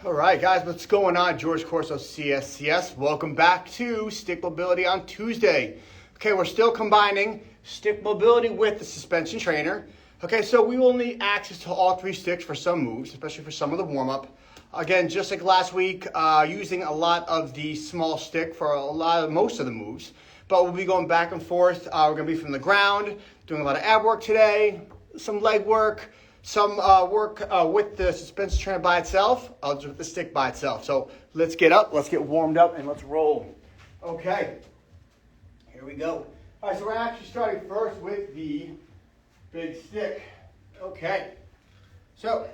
All right, guys, what's going on? George Corso, CSCS. Welcome back to Stick Mobility on Tuesday. Okay, we're still combining stick mobility with the suspension trainer. Okay, so we will need access to all three sticks for some moves, especially for some of the warm-up. Again, just like last week, using a lot of the small stick for most of the moves. But we'll be going back and forth. We're going to be from the ground, doing a lot of ab work today, some leg work, some work with the suspension trainer by itself, others with the stick by itself. So let's get up, let's get warmed up, and let's roll. Okay, here we go. All right, so we're actually starting first with the big stick. Okay, so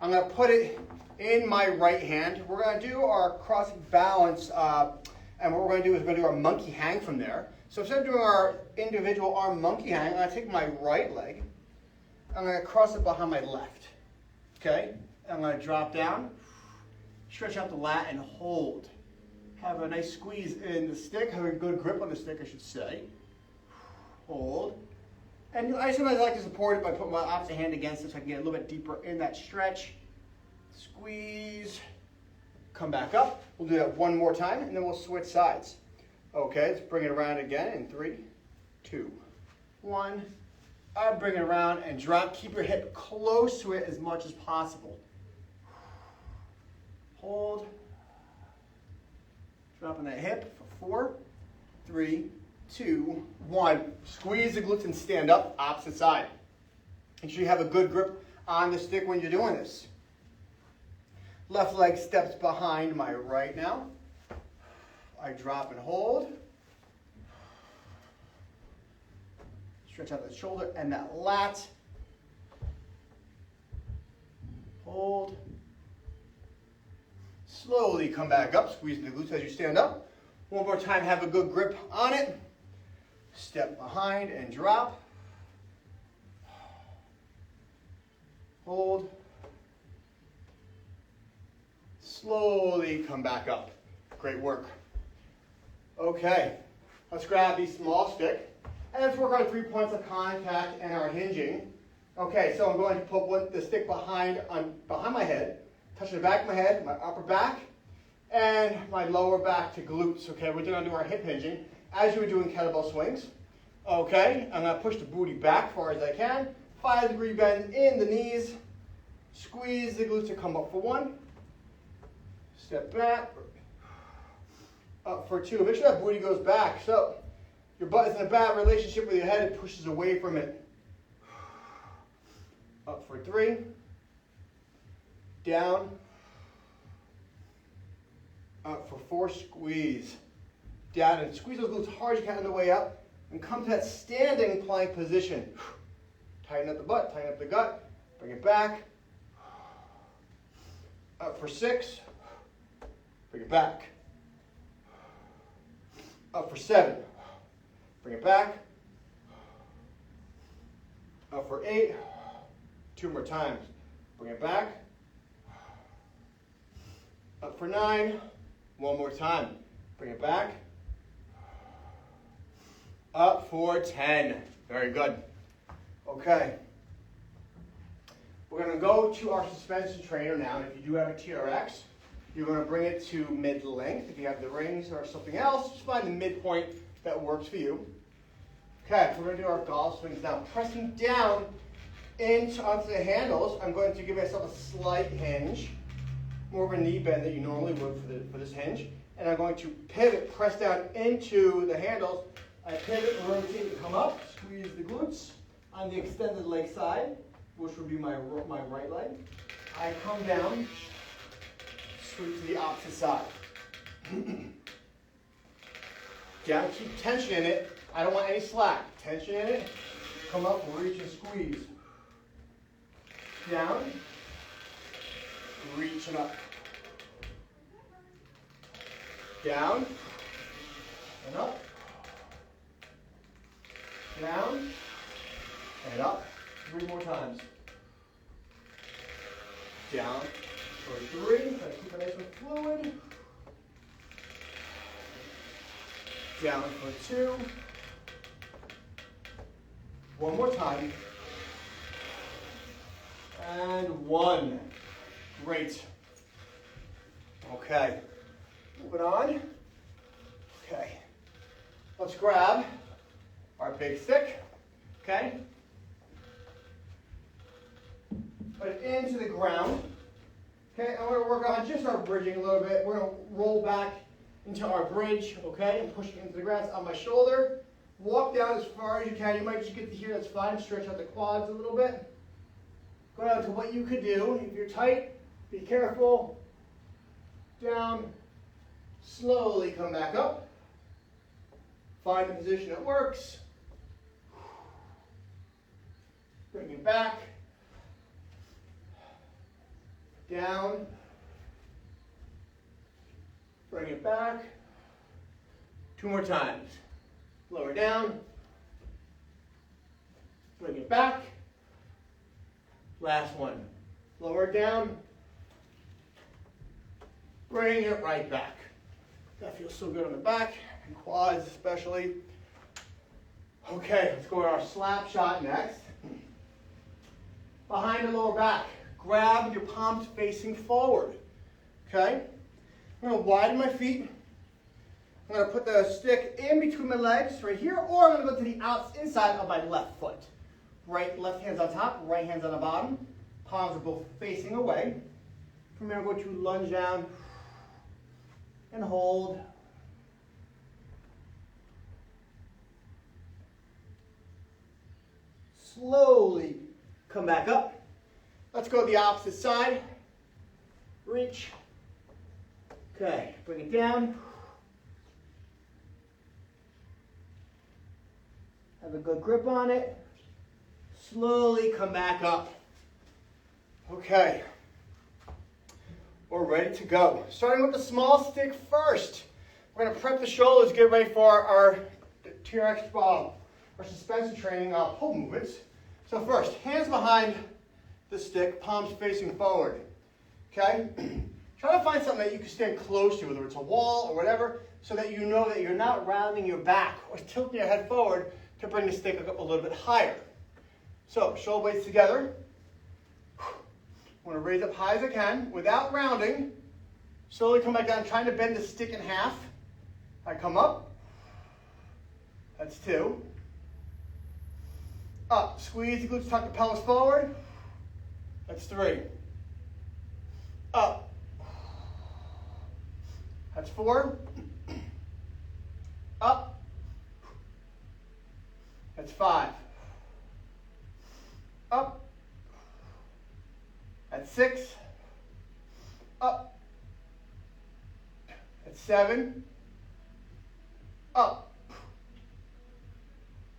I'm going to put it in my right hand. We're going to do our crossing balance, and what we're going to do is we're going to do our monkey hang from there. So instead of doing our individual arm monkey hang, I'm going to take my right leg, I'm going to cross it behind my left, okay? I'm going to drop down, stretch out the lat, and hold. Have a nice squeeze in the stick, have a good grip on the stick, I should say. Hold. And I sometimes like to support it by putting my opposite hand against it so I can get a little bit deeper in that stretch. Squeeze. Come back up. We'll do that one more time, and then we'll switch sides. Okay, let's bring it around again in 3, 2, 1. Bring it around and drop. Keep your hip close to it as much as possible. Hold. Dropping that hip for 4, 3, 2, 1. Squeeze the glutes and stand up, opposite side. Make sure you have a good grip on the stick when you're doing this. Left leg steps behind my right now. I drop and hold. Stretch out the shoulder and that lat. Hold. Slowly come back up, squeezing the glutes as you stand up. One more time, have a good grip on it. Step behind and drop. Hold. Slowly come back up. Great work. Okay, let's grab the small stick. And let's work on 3 points of contact and our hinging. Okay, so I'm going to put the stick behind my head, touching the back of my head, my upper back, and my lower back to glutes. Okay, we're going to do our hip hinging as you would do in kettlebell swings. Okay, I'm going to push the booty back as far as I can. 5-degree bend in the knees. Squeeze the glutes to come up for 1. Step back. Up for 2. Make sure that booty goes back. So your butt is in a bad relationship with your head. It pushes away from it. Up for 3. Down. Up for 4. Squeeze. Down and squeeze those glutes hard as you can on the way up. And come to that standing plank position. Tighten up the butt. Tighten up the gut. Bring it back. Up for 6. Bring it back. Up for 7. Bring it back. Up for 8. 2 more times. Bring it back. Up for 9. 1 more time. Bring it back. Up for 10. Very good. Okay. We're going to go to our suspension trainer now. And if you do have a TRX, you're going to bring it to mid-length. If you have the rings or something else, just find the midpoint that works for you. Okay, we're going to do our golf swings now. Pressing down onto the handles, I'm going to give myself a slight hinge, more of a knee bend that you normally would for this hinge. And I'm going to pivot, press down into the handles. I pivot, rotate, and come up, squeeze the glutes on the extended leg side, which would be my right leg. I come down, sweep to the opposite side. Down, keep tension in it. I don't want any slack. Tension in it. Come up, reach and squeeze. Down, reach and up. Down and up. Down and up. 3 more times. Down for 3. Try to keep it nice and fluid. Down for 2. 1 more time. And 1. Great. Okay, moving on. Okay, let's grab our big stick, okay? Put it into the ground. Okay, and we're going to work on just our bridging a little bit. We're going to roll back into our bridge, okay, and push it into the ground on my shoulder. Walk down as far as you can. You might just get to here, that's fine. Stretch out the quads a little bit. Go down to what you could do. If you're tight, be careful. Down, slowly come back up. Find a position that works. Bring it back. Down. Bring it back. 2 more times. Lower down. Bring it back. Last one. Lower it down. Bring it right back. That feels so good on the back and quads especially. Okay, let's go to our slap shot next. Behind the lower back. Grab your palms facing forward. Okay? I'm going to widen my feet. I'm going to put the stick in between my legs right here, or I'm going to go to the inside of my left foot. Left hand's on top, right hand's on the bottom. Palms are both facing away. From there, I'm going to lunge down and hold. Slowly come back up. Let's go to the opposite side. Reach. Okay, bring it down. Have a good grip on it. Slowly come back up. Okay. We're ready to go. Starting with the small stick first. We're going to prep the shoulders, get ready for our TRX our suspension training pull movements. So first, hands behind the stick, palms facing forward. Okay? Try to find something that you can stand close to, whether it's a wall or whatever, so that you know that you're not rounding your back or tilting your head forward to bring the stick up a little bit higher. So, shoulder blades together. I want to raise up high as I can without rounding. Slowly come back down, trying to bend the stick in half. I come up. That's 2. Up, squeeze the glutes, tuck the pelvis forward. That's 3. Up. That's 4. Up. That's 5. Up. That's 6. Up. That's 7. Up.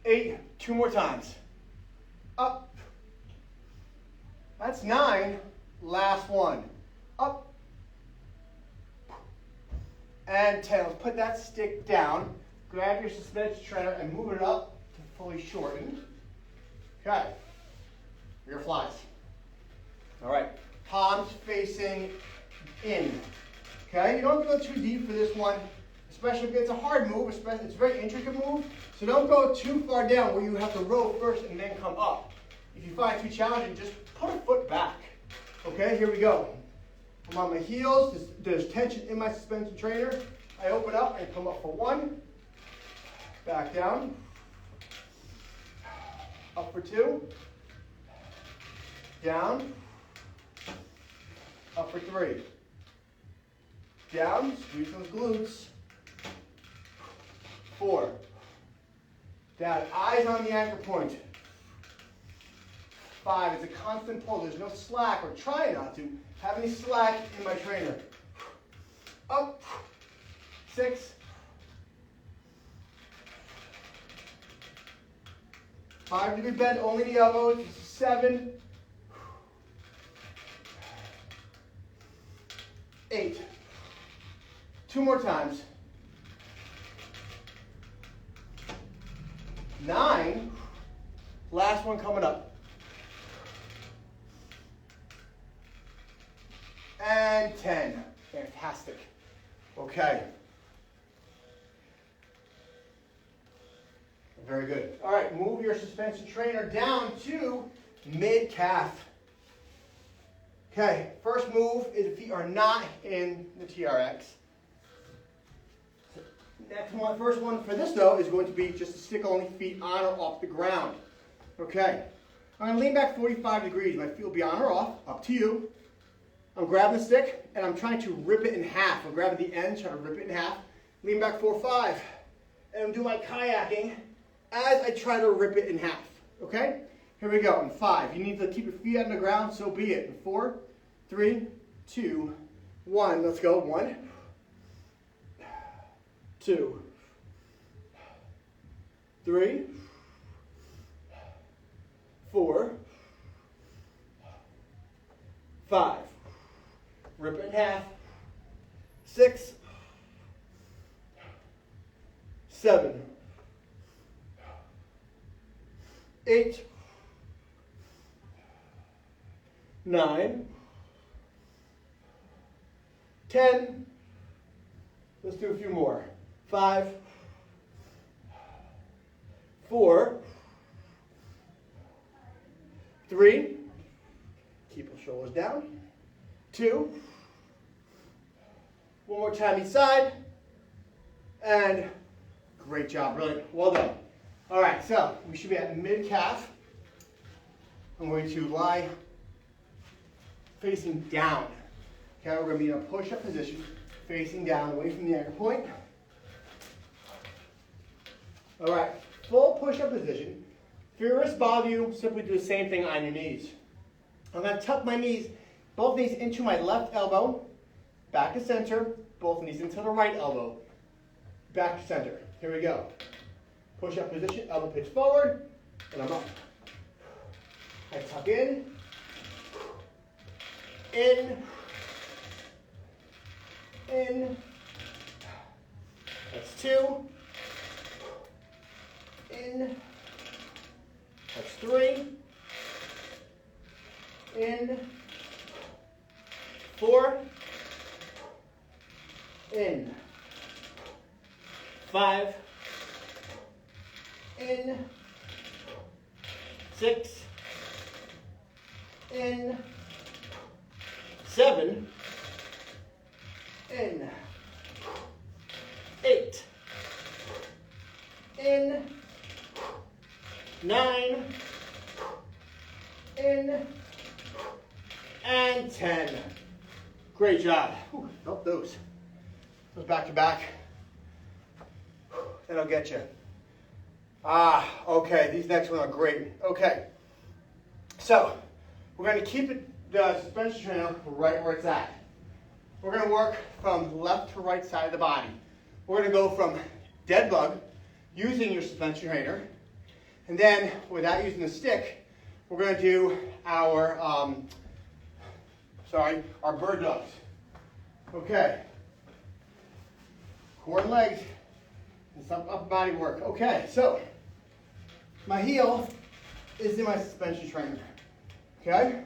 8. 2 more times. Up. That's 9. Last one. Up. And 10. Let's put that stick down. Grab your suspension trainer and move it up to fully shortened. Okay. Rear flies. All right. Palms facing in. Okay. You don't have to go too deep for this one, especially if it's a hard move. It's a very intricate move. So don't go too far down where you have to roll first and then come up. If you find it too challenging, just put a foot back. Okay, here we go. I'm on my heels. There's tension in my suspension trainer. I open up and come up for 1. Back down. Up for 2. Down. Up for 3. Down. Squeeze those glutes. 4. Down. Eyes on the anchor point. 5. It's a constant pull. There's no slack, or try not to have any slack in my trainer. Up. 6. 5-degree bend, only the elbows. 7. 8. 2 more times. 9. Last one coming up. And 10. Fantastic. Okay. Very good. All right, move your suspension trainer down to mid-calf. Okay, first move is the feet are not in the TRX. Next one, first one for this though is going to be just to stick only feet on or off the ground. Okay, I'm going to lean back 45 degrees. My feet will be on or off, up to you. I'm grabbing the stick and I'm trying to rip it in half. I'm grabbing the end, trying to rip it in half. Lean back 4-5. And I'm doing my kayaking as I try to rip it in half. Okay? Here we go. In 5. You need to keep your feet on the ground, so be it. In 4, 3, 2, 1. Let's go. 1, 2, 3, 4, 5. Rip it in half. 6, 7, 8, 9, 10. Let's do a few more. 5, 4, 3. Keep the shoulders down. 2. One more time each side. And great job, really well done. All right, so we should be at mid-calf. I'm going to lie facing down. Okay, we're going to be in a push-up position, facing down, away from the anchor point. All right, full push-up position. If your wrists bother you, simply do the same thing on your knees. I'm going to tuck my knees, both knees into my left elbow, back to center, both knees into the right elbow, back to center. Here we go. Push-up position, elbow pitch forward, and I'm up. I tuck in, that's 2, in, that's 3, in, 4, in, 5, in, 6, in, 7, in, 8, in, 9, in, and 10. Great job. Whew, felt those. Those back to back. That'll get you. Okay, these next ones are great. Okay, so we're going to keep the suspension trainer right where it's at. We're going to work from left to right side of the body. We're going to go from dead bug, using your suspension trainer, and then without using the stick, we're going to do our bird dogs. Okay, core and legs, and some upper body work. Okay, so my heel is in my suspension trainer. Okay,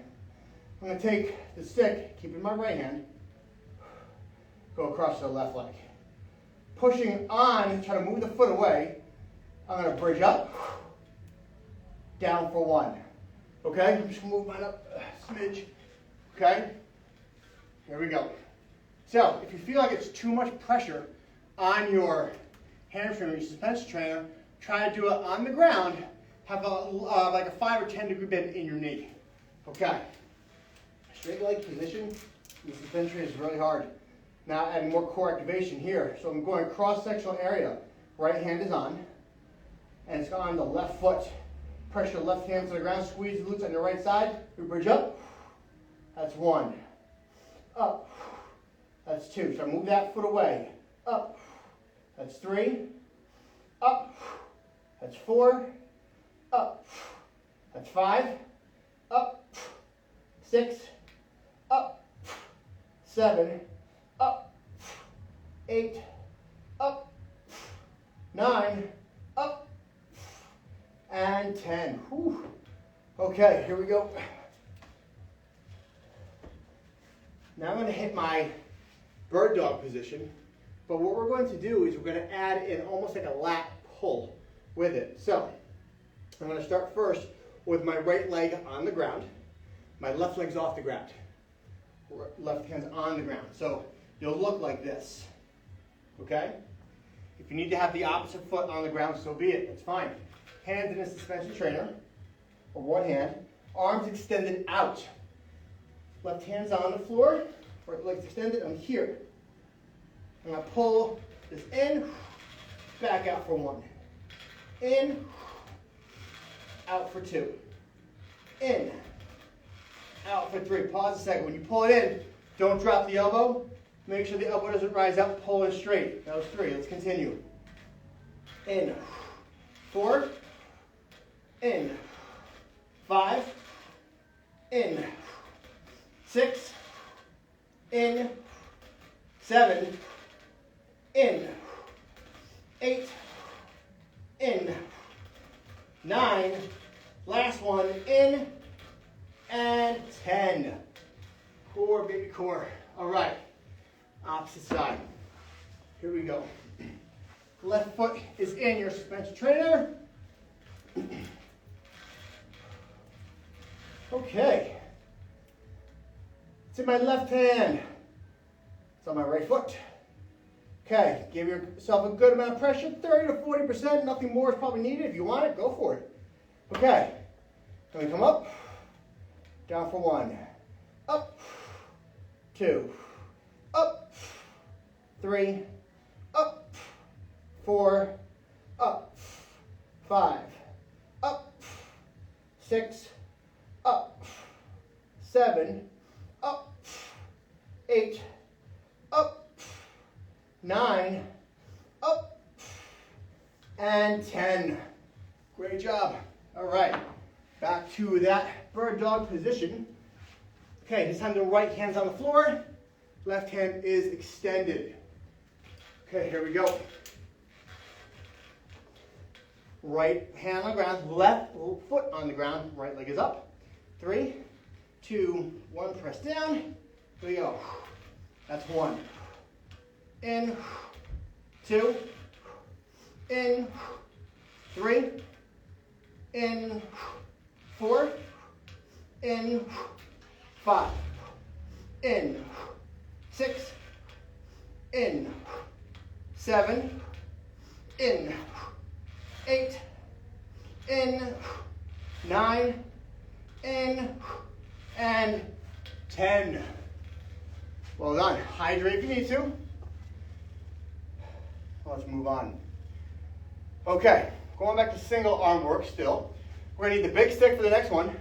I'm going to take the stick, keep it in my right hand, go across to the left leg. Pushing on, try to move the foot away. I'm going to bridge up, down for 1. Okay, I'm just going to move mine up a smidge. Okay, here we go. So, if you feel like it's too much pressure on your hamstring or your suspension trainer, try to do it on the ground. Have like a 5 or 10 degree bend in your knee. Okay, straight leg position. The suspension trainer is really hard. Now adding more core activation here. So I'm going cross-sectional area. Right hand is on, and it's on the left foot. Pressure left hand to the ground, squeeze the glutes on your right side. We bridge up. That's 1. Up. That's 2. So I move that foot away. Up. That's 3. Up. That's 4. Up. That's 5. Up. 6. Up. 7. Up. 8. Up. 9. Up. And 10. Whew. Okay, here we go. Now I'm going to hit my bird dog position, but what we're going to do is we're going to add in almost like a lat pull with it. So I'm going to start first with my right leg on the ground. My left leg's off the ground. left hand's on the ground. So you'll look like this, okay? If you need to have the opposite foot on the ground, so be it. It's fine. Hands in a suspension trainer, or one hand. Arms extended out. Left hand's on the floor, right leg's extended. I'm here. I'm going to pull this in, back out for one. In, out for two. In, out for three. Pause a second. When you pull it in, don't drop the elbow. Make sure the elbow doesn't rise up. Pull it straight. That was three. Let's continue. In, four. In, five. In, six. In, seven. In, eight. In, nine. Last one. In, and 10. Core, baby, core. All right. Opposite side. Here we go. Left foot is in your suspension trainer. Okay. It's in my left hand. It's on my right foot. Okay, give yourself a good amount of pressure, 30 to 40%. Nothing more is probably needed. If you want it, go for it. Okay. Then we come up, down for one. Up, two. Up, three. Up, four. Up, five. Up, six. Up, seven. Up, eight. Up, nine. Up, and 10. Great job. All right, back to that bird dog position. Okay, this time the right hand's on the floor, left hand is extended. Okay, here we go. Right hand on the ground, left foot on the ground, right leg is up. 3, 2, 1, press down. Here we go. That's 1. In, 2, in, 3, in, 4, in, 5, in, 6, in, 7, in, 8, in, 9, in, and 10. Well done. Hydrate if you need to. Let's move on. Okay, going back to single arm work still. We're going to need the big stick for the next one.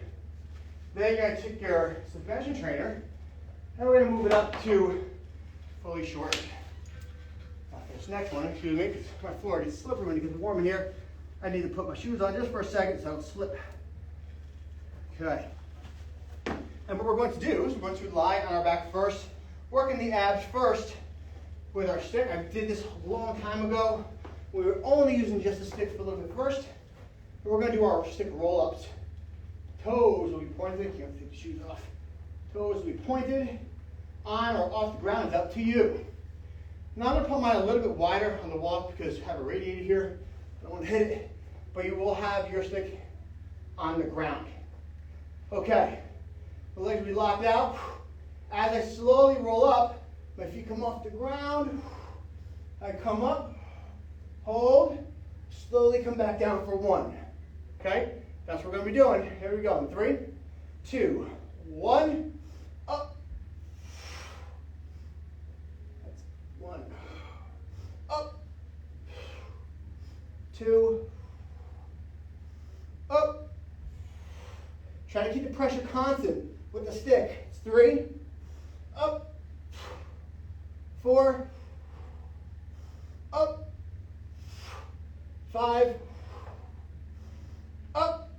Then you're going to take your suspension trainer, and we're going to move it up to fully short. Now this next one, excuse me, because my floor gets slippery when it gets warm in here. I need to put my shoes on just for a second so I don't slip. Okay. And what we're going to do is we're going to lie on our back first, working the abs first with our stick. I did this a long time ago. We were only using just the stick for a little bit first. And we're going to do our stick roll-ups. Toes will be pointed. You have to take the shoes off. Toes will be pointed on or off the ground. It's up to you. Now I'm going to put mine a little bit wider on the wall because I have a radiator here. I don't want to hit it. But you will have your stick on the ground. Okay. The legs will be locked out. As I slowly roll up, my feet come off the ground. I come up, hold, slowly come back down for 1. Okay? That's what we're going to be doing. Here we go. In 3, 2, 1, up. That's 1. Up. 2. Up. Try to keep the pressure constant with the stick. It's 3. Up. 4. Up. 5. Up.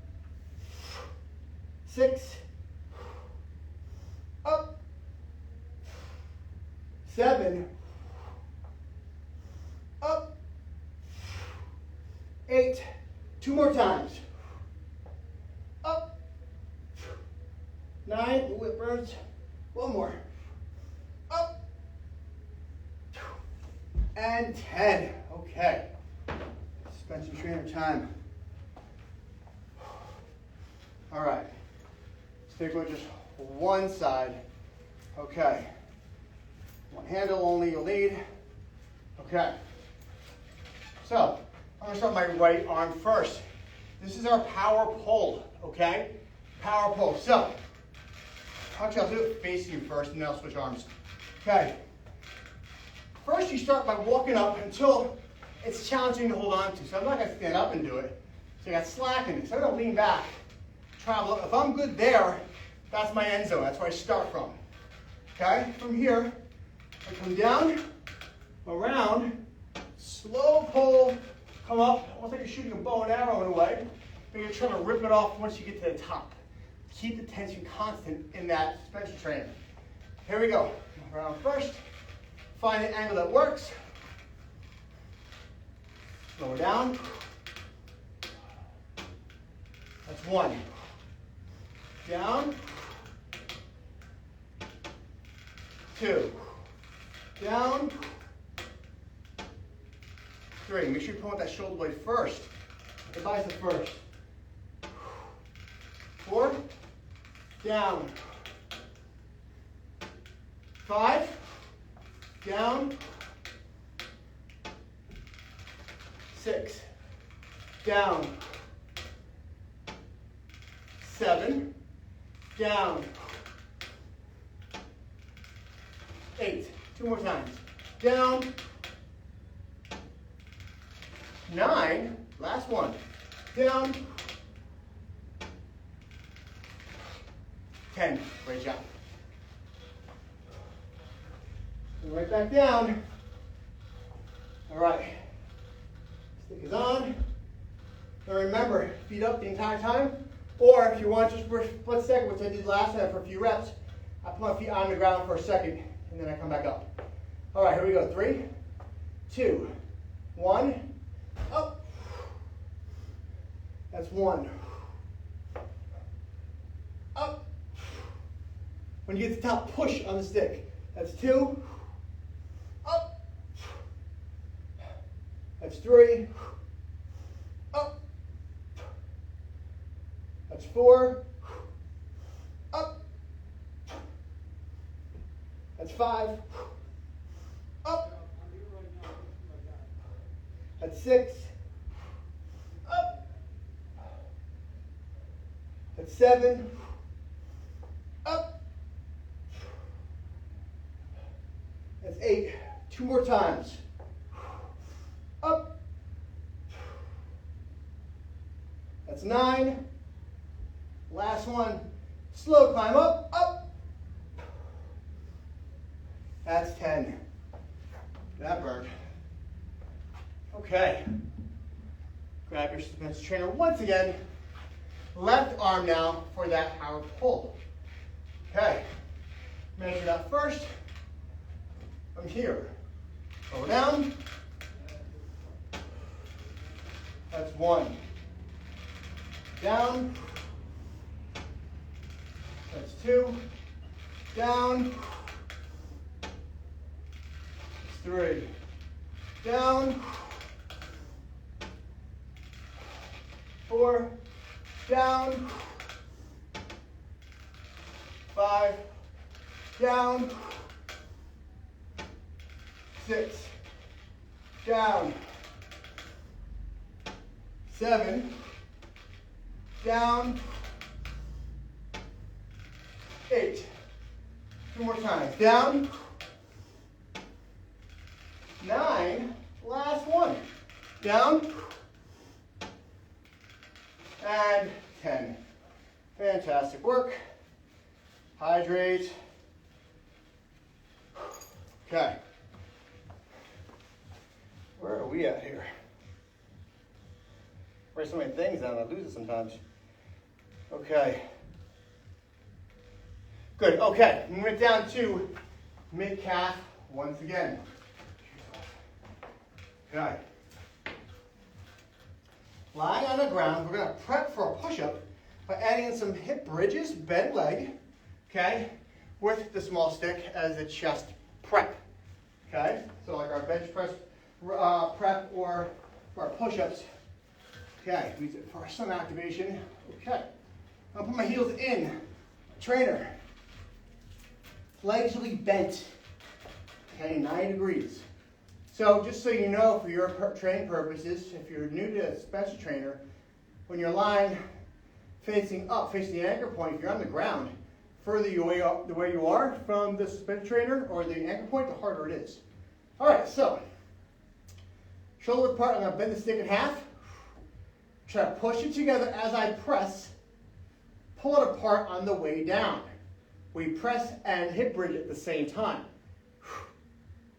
6. Up. 7. Up. 8. 2 more times. Up. 9. Ooh, it burns. 1 more. Up. And 10. Okay. Suspension trainer time. All right. Stick with just one side Okay. One handle only you'll need. Okay. So, I'm going to start my right arm first. This is our power pull, okay? Power pull. So, actually I'll do it facing you first and then I'll switch arms. Okay. First you start by walking up until it's challenging to hold on to. So I'm not going to stand up and do it. So you got slack in it. So I'm going to lean back. Travel. If I'm good there, that's my end zone. That's where I start from. Okay? From here, I come down, around, slow pull, come up, almost like you're shooting a bow and arrow in a way, but you're trying to rip it off once you get to the top. Keep the tension constant in that suspension trainer. Here we go. Around first, find an angle that works. Lower down. That's one. Down. Two. Down. Three. Make sure you pull out that shoulder blade first. The bicep first. Four. Down. Five. Down. Six. Down. Seven. Down. Eight. Two more times. Down. Nine. Last one. Down. 10. Great job. And right back down. All right. Stick is on. And remember, feet up the entire time. Or if you want just for a split second, which I did last time for a few reps, I put my feet on the ground for a second, and then I come back up. All right, here we go. 3, 2, 1. Up. That's 1. Up. When you get to the top, push on the stick. That's 2. Up. That's 3. Up. That's 4. Up. That's 5. Up. That's 6. Up. That's 7. Up. That's 8. 2 more times. Up. That's 9. Last one. Slow climb up, up. That's 10. That burned. Okay. Grab your suspension trainer once again. Left arm now for that power pull. Okay. Measure that first. From here. Go down. That's 1. Down. That's 2. Down. That's 3. Down. 4. Down. 5. Down. 6. Down. 7. Down. 8. 2 more times. Down. 9. Last one. Down. And 10. Fantastic work. Hydrate. Okay. Where are we at here? Write so many things down, I lose it sometimes. Okay. Good, okay. Move it down to mid-calf once again. Okay. Lying on the ground, we're going to prep for a push-up by adding in some hip bridges, bent leg, okay, with the small stick as a chest prep, okay? So like our bench press prep or for our push-ups, okay, we use it for some activation, okay. I'll put my heels in, trainer, Legs will be bent, okay, 90 degrees. So just so you know, for your training purposes, if you're new to a suspension trainer, when you're lying facing up, facing the anchor point, if you're on the ground, further the way you are from the suspension trainer or the anchor point, the harder it is. All right, so shoulder width apart, I'm going to bend the stick in half. Try to push it together as I press. Pull it apart on the way down. We press and hip bridge at the same time.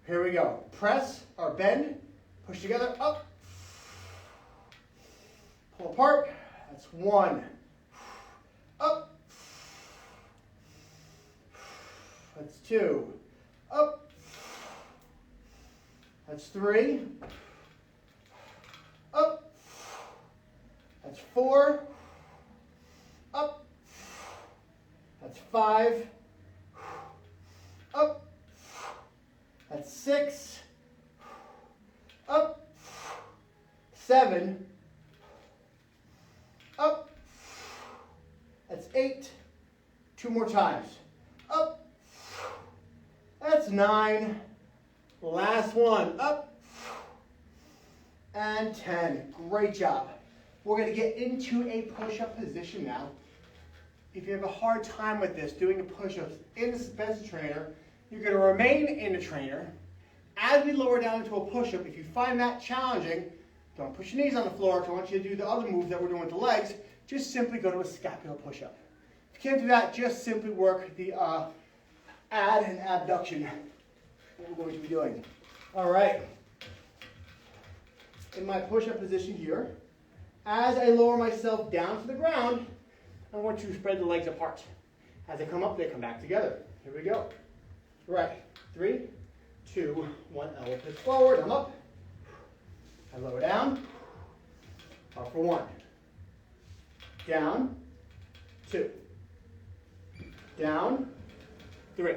Here we go. Press or bend, push together, up. Pull apart. That's one. Up. That's two. Up. That's three. Up. That's four. Up. That's five. Up. That's six. Up. Seven. Up. That's eight. Two more times. Up. That's nine. Last one. Up. And 10. Great job. We're going to get into a push-up position now. If you have a hard time with this, doing a push-ups in the suspension trainer, you're going to remain in the trainer. As we lower down into a push-up, if you find that challenging, don't push your knees on the floor. If I want you to do the other move that we're doing with the legs, just simply go to a scapula push-up. If you can't do that, just simply work the ad and abduction that we're going to be doing. All right. In my push-up position here, as I lower myself down to the ground, I want you to spread the legs apart. As they come up, they come back together. Here we go. Right. 3, 2, 1. Elbow pitch forward. I'm up. I lower down. Up for 1. Down. 2. Down. 3.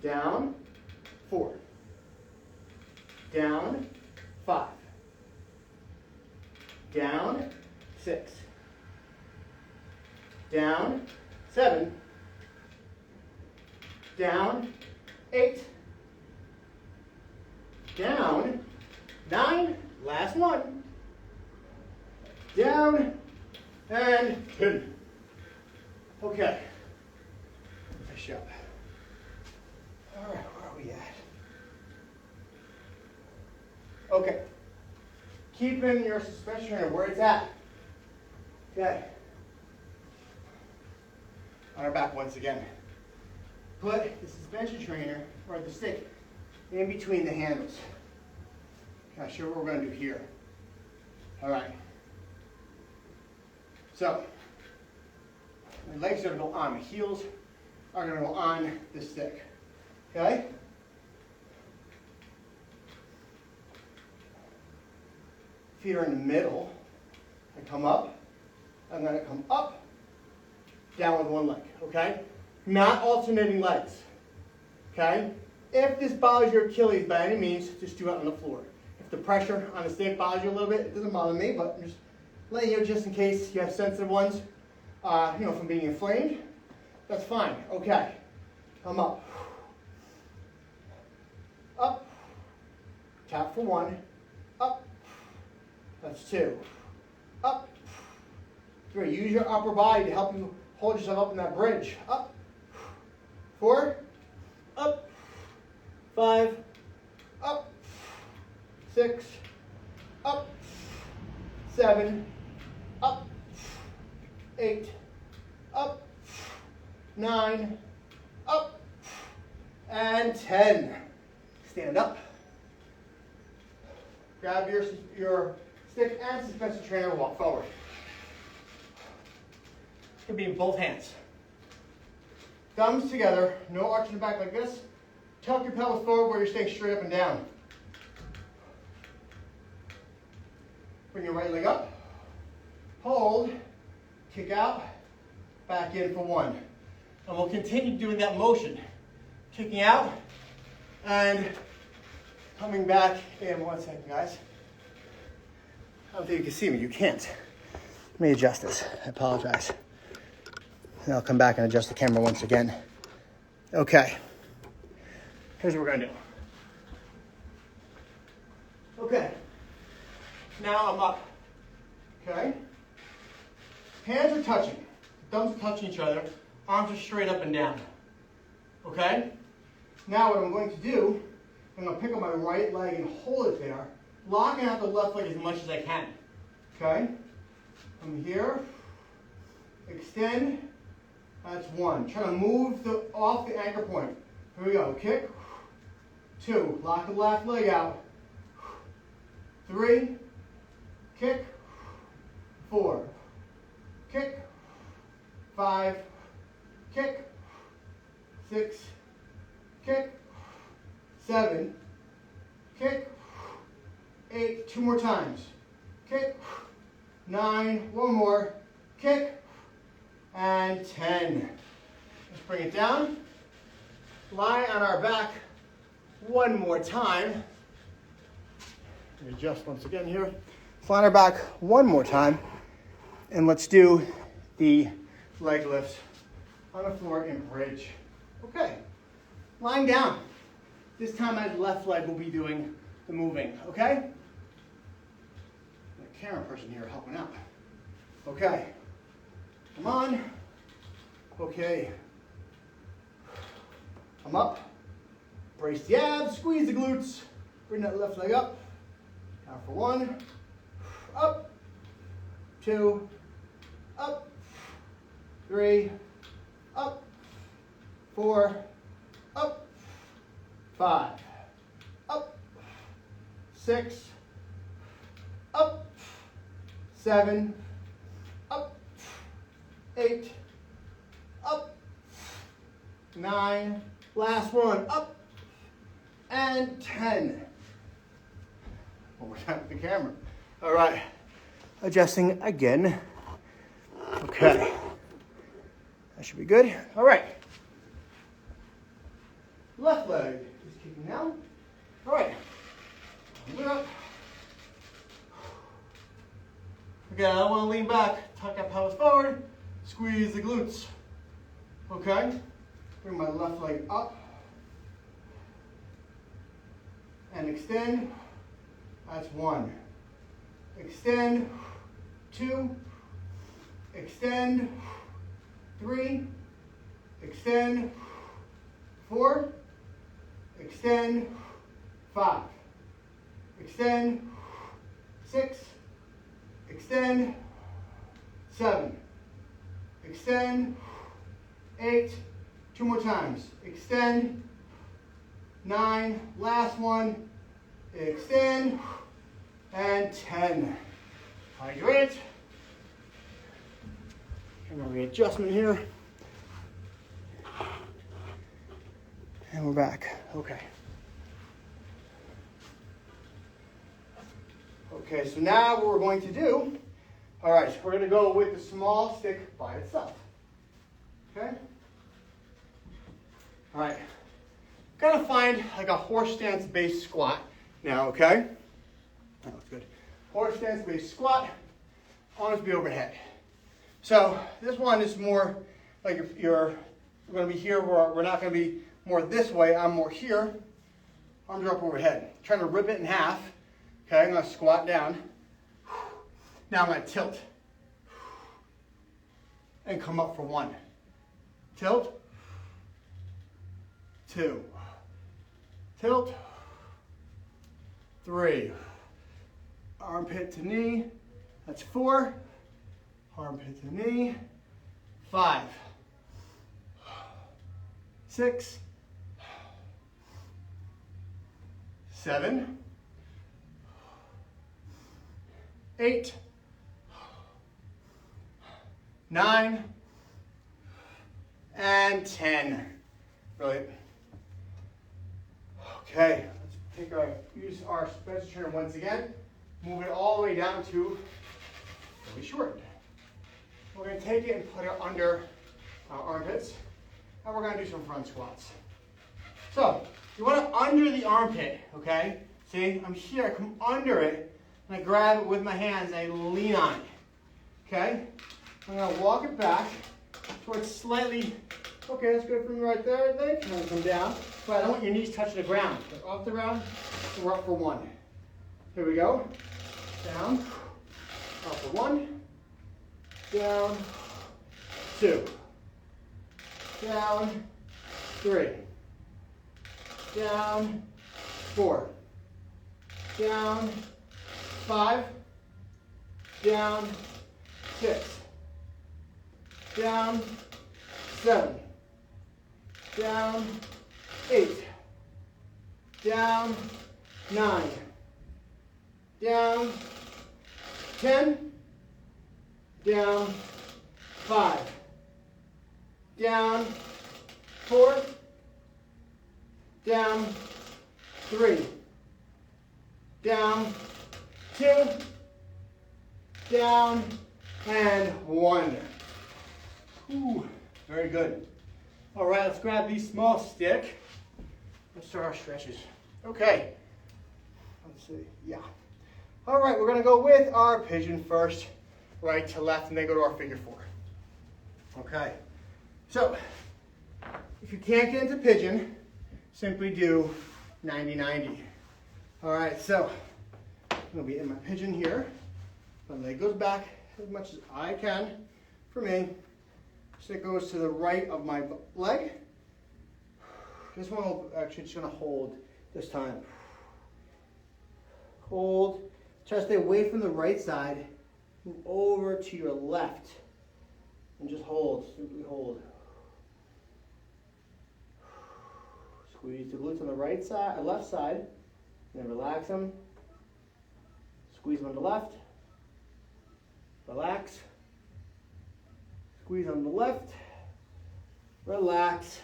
Down. 4. Down. 5. Down. 6. Down. 7. Down. 8. Down. 9. Last one. Down. And 10. Okay. Push up. All right, where are we at? Okay. Keeping your suspension trainer where it's at. Okay. On our back once again. Put the suspension trainer, or the stick, in between the handles. Not sure what we're going to do here. All right. So, my legs are going to go on. My heels are going to go on the stick. Okay? Feet are in the middle. I come up. I'm going to come up, down with one leg. Okay? Not alternating legs. Okay? If this bothers your Achilles by any means, just do it on the floor. If the pressure on the stick bothers you a little bit, it doesn't bother me, but I'm just letting you know just in case you have sensitive ones, from being inflamed. That's fine. Okay. Come up. Up. Tap for 1. Up. That's 2. Up. 3. Use your upper body to help you hold yourself up in that bridge. Up. 4. Up. 5. Up. 6. Up. 7. Up. 8. Up. 9. Up. And 10. Stand up. Grab your stick and suspension trainer, walk forward. It could be in both hands. Thumbs together, no arch in the back like this. Tuck your pelvis forward where you're staying straight up and down. Bring your right leg up. Hold. Kick out. Back in for 1. And we'll continue doing that motion. Kicking out and coming back in. 1 second, guys. I don't think you can see me. You can't. Let me adjust this. I apologize. And I'll come back and adjust the camera once again. Okay. Here's what we're gonna do. Okay. Now I'm up. Okay. Hands are touching. Thumbs are touching each other. Arms are straight up and down. Okay? Now what I'm going to do, I'm going to pick up my right leg and hold it there, locking out the left leg as much as I can. Okay? From here, extend. That's one. Try to move off the anchor point. Here we go. Kick. 2. Lock the left leg out. 3. Kick. 4. Kick. 5. Kick. 6. Kick. 7. Kick. 8. 2 more times. Kick. 9. 1 more. Kick. And 10. Let's bring it down. Lie on our back 1 more time. Adjust once again here. Lie on our back 1 more time. And let's do the leg lifts on the floor in bridge. Okay. Lying down. This time my left leg will be doing the moving. Okay? The camera person here helping out. Okay. Come on. Okay. I'm up. Brace the abs, squeeze the glutes. Bring that left leg up. Down for 1. Up. 2. Up. 3. Up. 4. Up. 5. Up. 6. Up. 7. Up. 8. Up. 9. Last one. Up. And 10. One more time with the camera. All right. Adjusting again. Okay. That should be good. All right. Left leg is kicking down. All right. We're up. Again, I want to lean back, tuck that pelvis forward, squeeze the glutes. Okay? Bring my left leg up. And extend. That's 1. Extend. 2. Extend. 3. Extend. 4. Extend. 5. Extend. 6. Extend. 7. Extend. 8. 2 more times. Extend. 9. Last one. Extend. And 10. Hydrate. And a readjustment here. And we're back. Okay. Okay, so now what we're going to do, all right, we're going to go with the small stick by itself. Okay? All right. Going to find like a horse stance based squat now, okay? That looks good. Horse stance based squat, arms be overhead. So this one is more like you're going to be here, we're not going to be more this way, I'm more here. Arms are up overhead. Trying to rip it in half. Okay, I'm going to squat down. Now I'm going to tilt. And come up for 1. Tilt. 2. Tilt. 3. Armpit to knee. That's 4. Armpit to knee. 5. 6. 7. 8. 9. And 10. Brilliant. Okay, use our suspension trainer once again. Move it all the way down to really short. We're going to take it and put it under our armpits. And we're going to do some front squats. So, you want to under the armpit, okay? See, I'm here, I come under it, and I grab it with my hands, and I lean on it, okay? I'm going to walk it back towards slightly Okay, that's good from right there, I think. And then come down. But I don't want your knees touching the ground. Go off the ground, and we're up for one. Here we go. Down, up for one, down, two, down, three, down, four, down, five, down, six, down, seven, down, eight, down, nine, down, 10, down, 5, down, 4, down, 3, down, 2, down, and 1. Ooh, very good. All right, let's grab the small stick. Let's start our stretches. Okay. Let's see. Yeah. All right, we're going to go with our pigeon first, right to left, and then go to our figure four. Okay. So, if you can't get into pigeon, simply do 90-90. All right, so I'm going to be in my pigeon here. My leg goes back as much as I can for me. Stick goes to the right of my leg. This one will actually just going to hold this time. Hold. Try to stay away from the right side. Move over to your left. And just hold. Simply hold. Squeeze the glutes on the right side, left side. And then relax them. Squeeze them on the left. Relax. Squeeze on the left. Relax.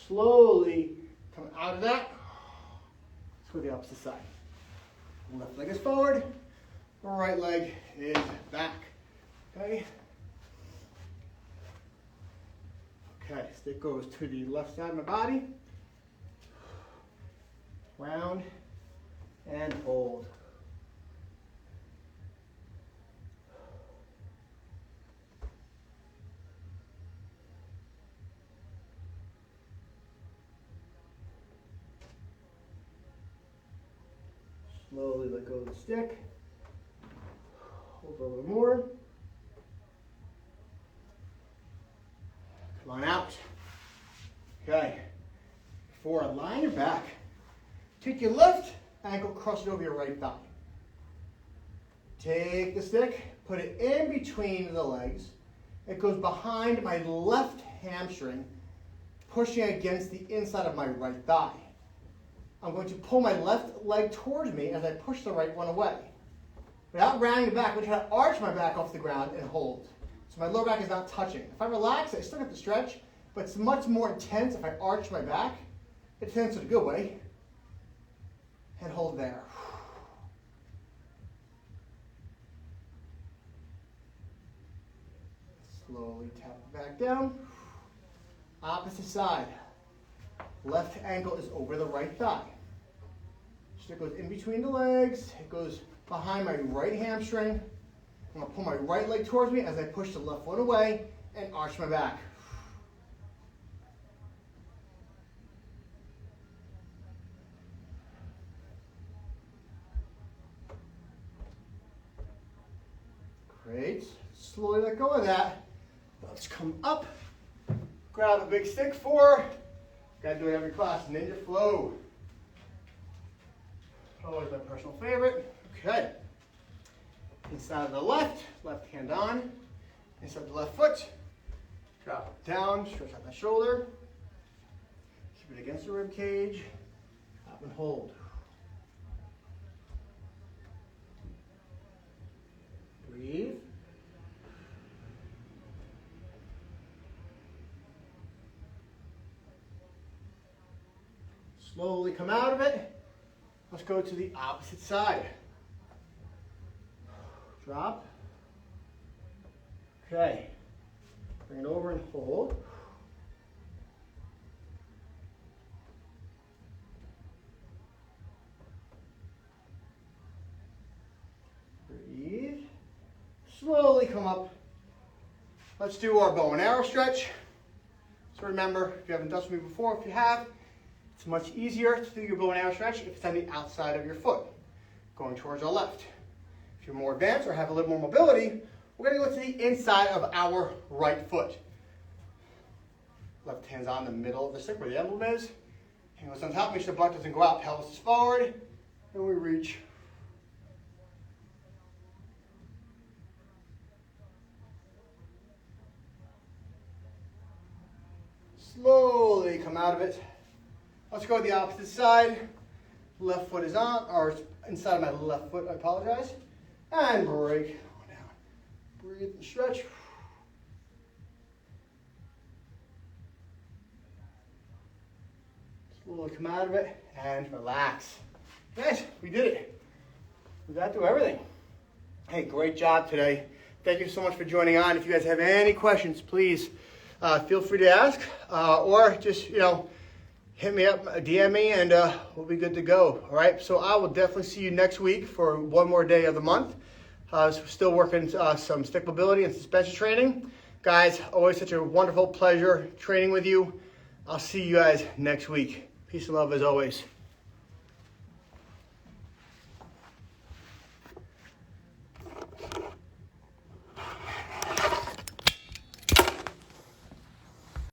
Slowly come out of that. Let's go to the opposite side. Left leg is forward, right leg is back. Okay. Okay, stick goes to the left side of my body. Round and hold. Slowly let go of the stick. Hold a little more. Come on out. Okay. Before I lie on your back, take your left ankle, cross it over your right thigh. Take the stick, put it in between the legs. It goes behind my left hamstring, pushing against the inside of my right thigh. I'm going to pull my left leg towards me as I push the right one away. Without rounding the back, I'm going to try to arch my back off the ground and hold. So my lower back is not touching. If I relax, I still have to stretch, but it's much more intense if I arch my back. It's intense in a good way. And hold there. Slowly tap it back down. Opposite side. Left ankle is over the right thigh. Stick goes in between the legs. It goes behind my right hamstring. I'm going to pull my right leg towards me as I push the left one away and arch my back. Great. Slowly let go of that. Let's come up. Grab a big stick for, gotta do it every class, ninja flow. Always my personal favorite. Okay. Inside of the left hand on. Inside the left foot. Drop it down, stretch out that shoulder. Keep it against the rib cage. Up and hold. Breathe. Slowly come out of it. Let's go to the opposite side. Drop. Okay. Bring it over and hold. Breathe. Slowly come up. Let's do our bow and arrow stretch. So remember, if you haven't done this with me before, if you have, it's much easier to do your bow and arrow stretch if it's on the outside of your foot, going towards our left. If you're more advanced or have a little more mobility, we're going to go to the inside of our right foot. Left hand's on the middle of the stick where the emblem is. Hand goes on top, make sure the butt doesn't go out, pelvis is forward, and we reach. Slowly come out of it. Let's go to the opposite side. Left foot is on, or inside of my left foot, I apologize. And break on down. Breathe and stretch. Slowly come out of it and relax. Nice, we did it. We got through everything. Hey, great job today. Thank you so much for joining on. If you guys have any questions, please feel free to ask, or just, hit me up, DM me, and we'll be good to go. All right, so I will definitely see you next week for one more day of the month. So we're still working some stick mobility and suspension training. Guys, always such a wonderful pleasure training with you. I'll see you guys next week. Peace and love as always.